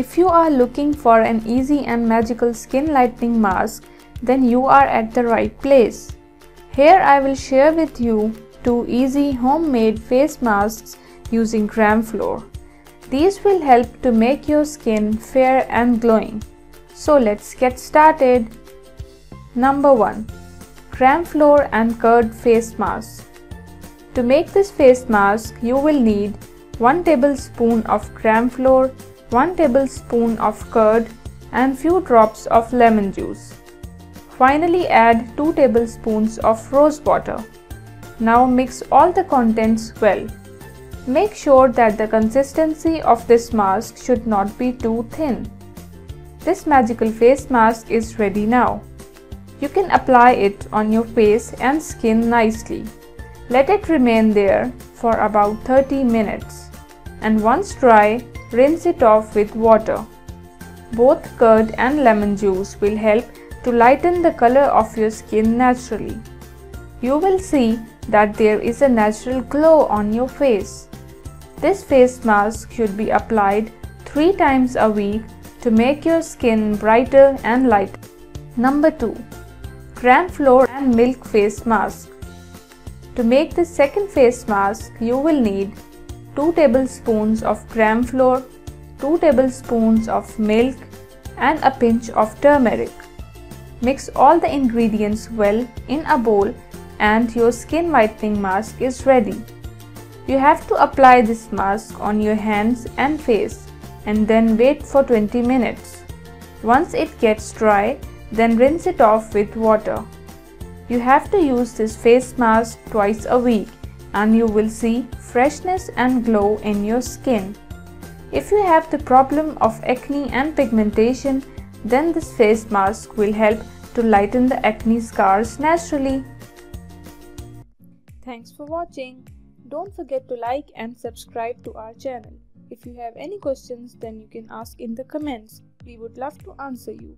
If you are looking for an easy and magical skin lightening mask, then you are at the right place. Here I will share with you 2 easy homemade face masks using gram flour. These will help to make your skin fair and glowing. So let's get started. Number 1. Gram flour and curd face mask. To make this face mask, you will need 1 tablespoon of gram flour, 1 tablespoon of curd and few drops of lemon juice. Finally add 2 tablespoons of rose water. Now mix all the contents well. Make sure that the consistency of this mask should not be too thin. This magical face mask is ready now. You can apply it on your face and skin nicely. Let it remain there for about 30 minutes. And once dry, rinse it off with water. Both curd and lemon juice will help to lighten the color of your skin naturally. You will see that there is a natural glow on your face. This face mask should be applied 3 times a week to make your skin brighter and lighter. Number 2. Gram flour and milk face mask. To make this second face mask, you will need 2 tablespoons of gram flour, 2 tablespoons of milk and a pinch of turmeric. Mix all the ingredients well in a bowl and your skin whitening mask is ready. You have to apply this mask on your hands and face and then wait for 20 minutes. Once it gets dry, then rinse it off with water. You have to use this face mask twice a week and you will see freshness and glow in your skin. If you have the problem of acne and pigmentation, then this face mask will help to lighten the acne scars naturally. Thanks for watching. Don't forget to like and subscribe to our channel. If you have any questions, then you can ask in the comments. We would love to answer you.